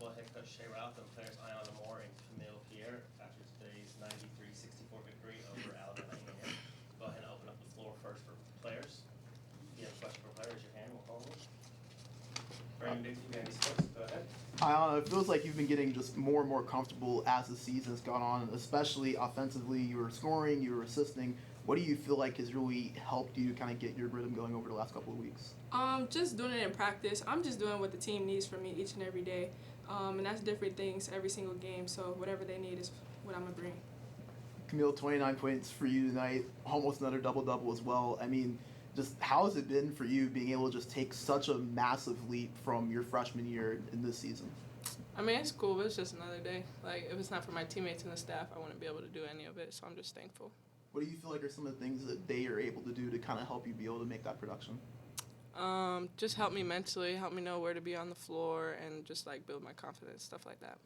basketball head coach Shea Ralph and players Iyana and Khamil Pierre after today's 93-64 victory over Alabama A&M. Go ahead and open up the floor first for players. If you have a question for players, your hand, we'll call them. Brandon Dixie, Vandy Sports, go ahead. Iyana, it feels like you've been getting just more and more comfortable as the season's gone on, especially offensively. You were scoring, you were assisting. What do you feel like has really helped you kind of get your rhythm going over the last couple of weeks? Just doing it in practice. I'm just doing what the team needs from me each and every day. And that's different things every single game. So whatever they need is what I'm going to bring. Khamil, 29 points for you tonight, almost another double-double as well. I mean, just how has it been for you being able to just take such a massive leap from your freshman year in this season? I mean, it's cool, but it's just another day. Like, if it's not for my teammates and the staff, I wouldn't be able to do any of it. So I'm just thankful. What do you feel like are some of the things that they are able to do to kind of help you be able to make that production? Just help me mentally, help me know where to be on the floor, and just, like, build my confidence, stuff like that.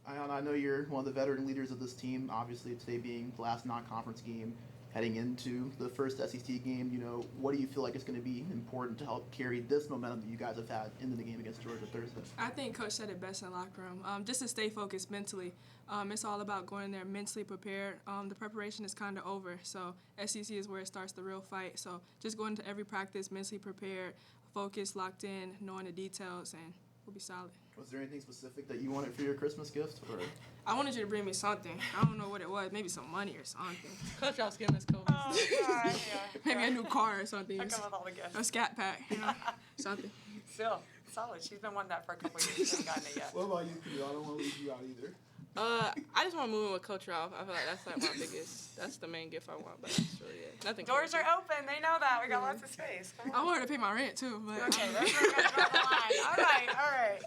Iyana, I know you're one of the veteran leaders of this team, obviously today being the last non-conference game, heading into the first SEC game. You know, what do you feel like is going to be important to help carry this momentum that you guys have had into the game against Georgia Thursday? I think Coach said it best in the locker room. Just to stay focused mentally. It's all about going in there mentally prepared. The preparation is kind of over, so SEC is where it starts the real fight. So just going into every practice mentally prepared, focused, locked in, knowing the details, and we'll be solid. Was there anything specific that you wanted for your Christmas gift? Or? I wanted you to bring me something. I don't know what it was. Maybe some money or something. Coach Ralph's giving us COVID. Oh, God, yeah. Maybe a new car or something. I come with all the gifts. A scat pack, you know, something. Still, solid. She's been wanting that for a couple of years. She hasn't gotten it yet. What about you, Pierre? I don't want to leave you out either. I just want to move in with Coach Ralph. I feel like that's like my biggest, that's the main gift I want, but that's really it. Nothing Doors crazy. are open. They know that. We got lots of space. Come I on. want her to pay my rent too, but Okay, that's where we got to draw the line. All right, all right.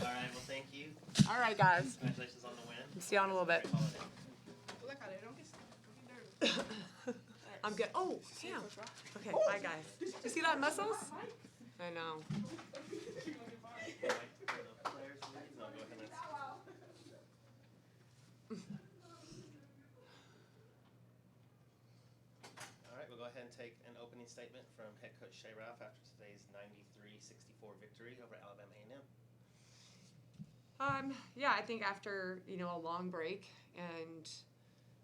All right, well, thank you. All right, guys. Congratulations on the win. See you in a little bit. Great holiday. Look at it. Don't get nervous. I'm good. Oh, damn. Okay, bye, guys. You see that muscles? I know. Players, please. No, go ahead and All right, we'll go ahead and take an opening statement from head coach Shea Ralph after today's 93-64 victory over Alabama A&M. Yeah, I think after, a long break and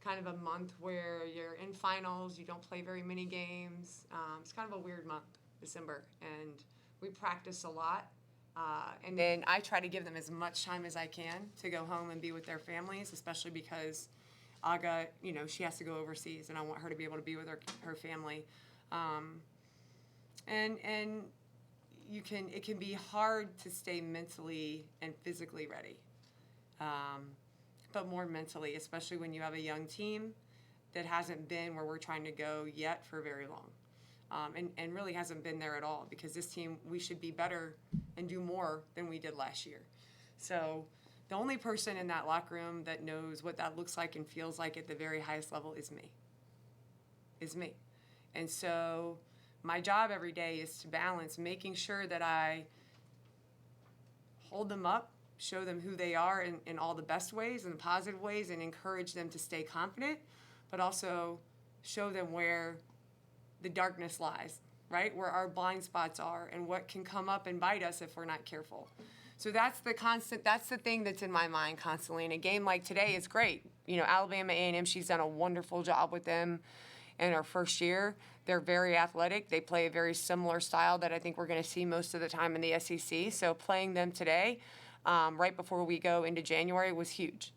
kind of a month where you're in finals, you don't play very many games. It's kind of a weird month, December, and we practice a lot. And then I try to give them as much time as I can to go home and be with their families, especially because Aga, she has to go overseas, and I want her to be able to be with her family. And it can be hard to stay mentally and physically ready, but more mentally, especially when you have a young team that hasn't been where we're trying to go yet for very long, and really hasn't been there at all, because this team, we should be better and do more than we did last year. So the only person in that locker room that knows what that looks like and feels like at the very highest level is me. And so my job every day is to balance making sure that I hold them up, show them who they are in all the best ways and the positive ways, and encourage them to stay confident, but also show them where the darkness lies, right? Where our blind spots are and what can come up and bite us if we're not careful. So that's the thing that's in my mind constantly. And a game like today is great. Alabama A&M, she's done a wonderful job with them in her first year. They're very athletic. They play a very similar style that I think we're going to see most of the time in the SEC. So playing them today, right before we go into January, was huge.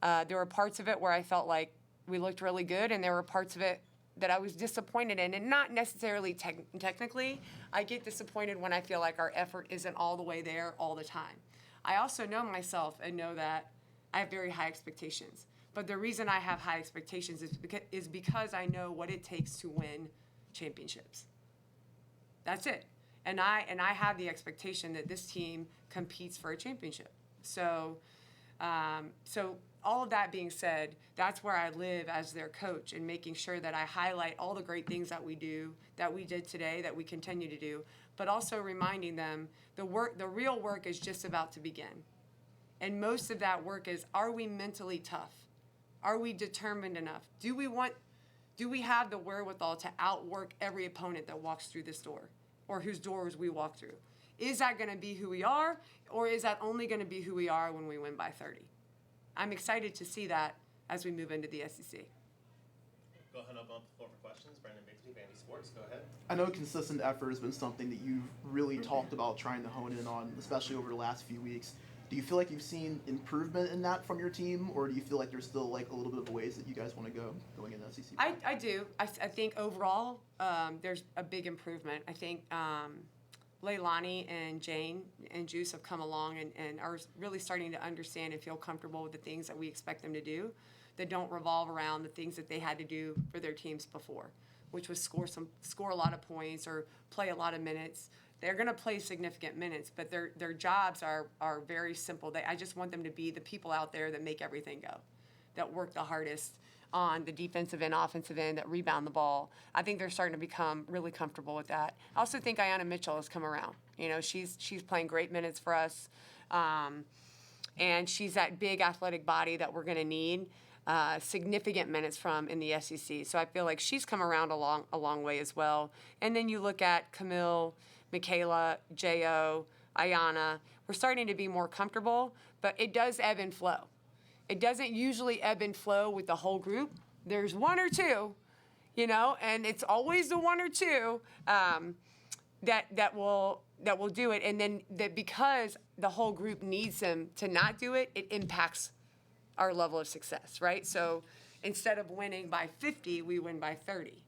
There were parts of it where I felt like we looked really good, and there were parts of it that I was disappointed in, and not necessarily technically. I get disappointed when I feel like our effort isn't all the way there all the time. I also know myself and know that I have very high expectations. But the reason I have high expectations is because I know what it takes to win championships. That's it. And I have the expectation that this team competes for a championship. So all of that being said, that's where I live as their coach, and making sure that I highlight all the great things that we do, that we did today, that we continue to do, but also reminding them the real work is just about to begin. And most of that work is, are we mentally tough? Are we determined enough? Do we have the wherewithal to outwork every opponent that walks through this door, or whose doors we walk through? Is that going to be who we are, or is that only going to be who we are when we win by 30? I'm excited to see that as we move into the SEC. Go ahead and open up the floor for questions. Brandon Bixby, Vandy Sports, go ahead. I know consistent effort has been something that you've really talked about trying to hone in on, especially over the last few weeks. Do you feel like you've seen improvement in that from your team, or do you feel like there's still like a little bit of ways that you guys want to go going into SEC? I do. I think overall there's a big improvement. I think Leilani and Jane and Juice have come along and are really starting to understand and feel comfortable with the things that we expect them to do that don't revolve around the things that they had to do for their teams before, which was score a lot of points or play a lot of minutes. They're going to play significant minutes, but their jobs are very simple. I just want them to be the people out there that make everything go, that work the hardest on the defensive and offensive end, that rebound the ball. I think they're starting to become really comfortable with that. I also think Iyana Mitchell has come around. You know, she's playing great minutes for us, and she's that big athletic body that we're going to need significant minutes from in the SEC. So I feel like she's come around a long way as well. And then you look at Khamil, Michaela, J.O., Iyana. We're starting to be more comfortable, but it does ebb and flow. It doesn't usually ebb and flow with the whole group. There's one or two, you know, and it's always the one or two that will do it. And then that because the whole group needs them to not do it, it impacts our level of success, right? So instead of winning by 50, we win by 30,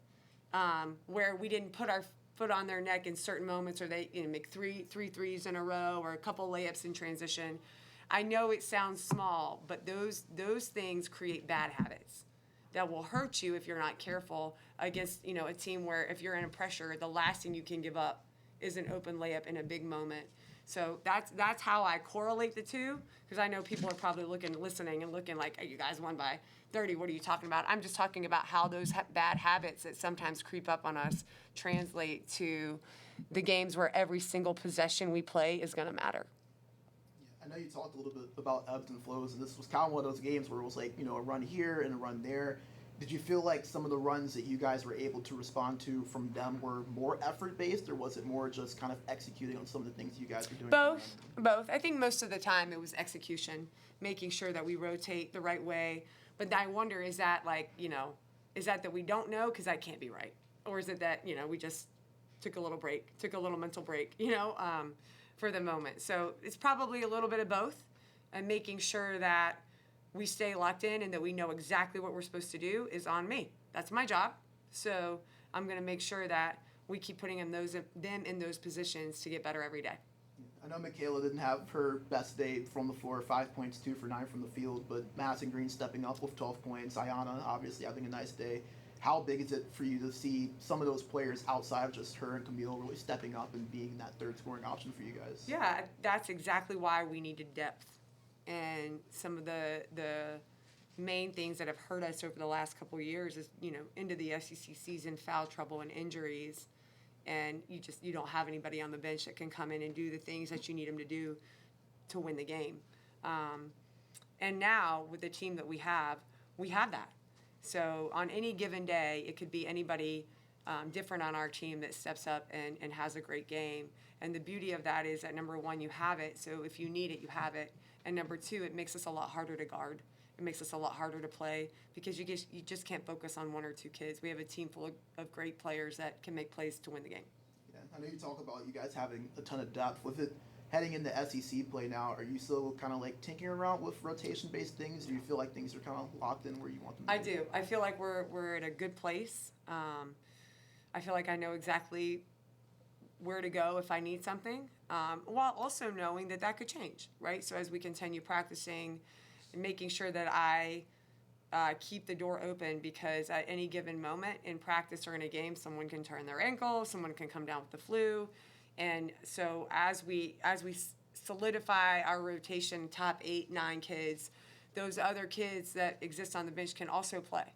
where we didn't put our foot on their neck in certain moments, or they make three threes in a row, or a couple layups in transition. I know it sounds small, but those things create bad habits that will hurt you if you're not careful against a team where if you're in pressure, the last thing you can give up is an open layup in a big moment. So that's how I correlate the two, because I know people are probably listening and looking like, hey, you guys won by 30. What are you talking about? I'm just talking about how those bad habits that sometimes creep up on us translate to the games where every single possession we play is going to matter. I know you talked a little bit about ebbs and flows, and this was kind of one of those games where it was like, a run here and a run there. Did you feel like some of the runs that you guys were able to respond to from them were more effort-based, or was it more just kind of executing on some of the things you guys were doing? Both. I think most of the time it was execution, making sure that we rotate the right way. But I wonder, is that is that we don't know because that can't be right? Or is it that, we just took a little break, took a little mental break, for the moment. So it's probably a little bit of both, and making sure that we stay locked in and that we know exactly what we're supposed to do is on me. That's my job. So I'm going to make sure that we keep putting them in those positions to get better every day. I know Michaela didn't have her best day from the floor, 5 points, 2 for 9 from the field, but Madison Green stepping up with 12 points, Iyana obviously having a nice day. How big is it for you to see some of those players outside of just her and Khamil really stepping up and being that third scoring option for you guys? Yeah, that's exactly why we needed depth. And some of the main things that have hurt us over the last couple of years is, into the SEC season, foul trouble and injuries. And you don't have anybody on the bench that can come in and do the things that you need them to do to win the game. And now with the team that we have that. So on any given day, it could be anybody different on our team that steps up and has a great game. And the beauty of that is that, number one, you have it. So if you need it, you have it. And number two, it makes us a lot harder to guard. It makes us a lot harder to play because you just can't focus on one or two kids. We have a team full of great players that can make plays to win the game. Yeah, I know you talk about you guys having a ton of depth. With it heading into SEC play now, are you still kind of like tinkering around with rotation-based things? Do you feel like things are kind of locked in where you want them to be? I do. I feel like we're at a good place. I feel like I know exactly where to go if I need something, while also knowing that could change, right? So as we continue practicing and making sure that I keep the door open, because at any given moment in practice or in a game, someone can turn their ankle, someone can come down with the flu. And so as we solidify our rotation, top 8, 9 kids, those other kids that exist on the bench can also play.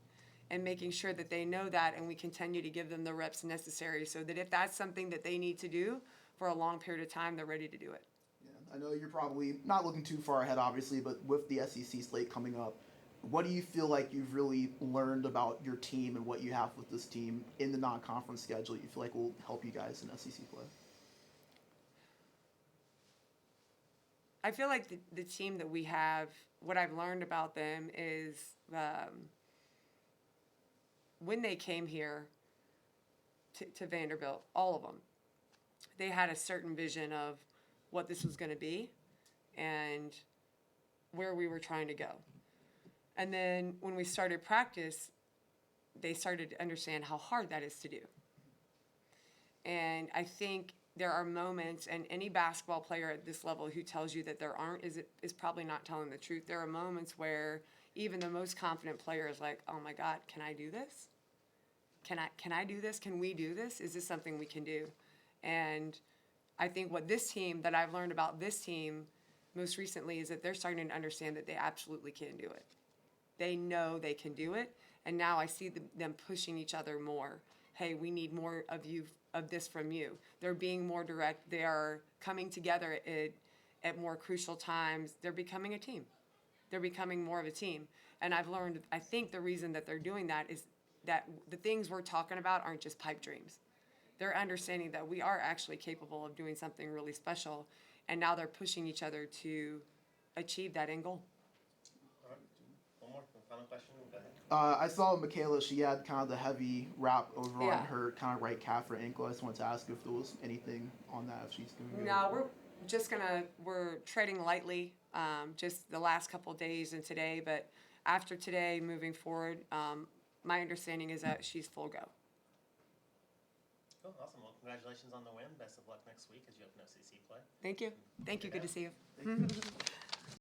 And making sure that they know that, and we continue to give them the reps necessary so that if that's something that they need to do for a long period of time, they're ready to do it. Yeah, I know you're probably not looking too far ahead, obviously, but with the SEC slate coming up, what do you feel like you've really learned about your team and what you have with this team in the non-conference schedule you feel like will help you guys in SEC play? I feel like the team that we have, what I've learned about them is when they came here to Vanderbilt, all of them, they had a certain vision of what this was going to be and where we were trying to go. And then when we started practice, they started to understand how hard that is to do. And I think there are moments, and any basketball player at this level who tells you that there aren't is probably not telling the truth. There are moments where even the most confident player is like, oh my God, can I do this? Can I do this? Can we do this? Is this something we can do? And I think what this team, that I've learned about this team most recently, is that they're starting to understand that they absolutely can do it. They know they can do it. And now I see them pushing each other more. Hey, we need more of this from you. They're being more direct. They are coming together at more crucial times. They're becoming a team. They're becoming more of a team. And I've learned, I think the reason that they're doing that is that the things we're talking about aren't just pipe dreams. They're understanding that we are actually capable of doing something really special. And now they're pushing each other to achieve that end goal. All right. One more final question. Go ahead. I saw Michaela, she had kind of the heavy wrap over Yeah. on her kind of right calf or ankle. I just wanted to ask if there was anything on that, if she's doing No, we're treading lightly, just the last couple of days and today, but after today, moving forward, my understanding is that she's full go. Cool. Awesome. Well, congratulations on the win. Best of luck next week as you open FCC play. Thank you. Thank you. Good to see you. Thank you.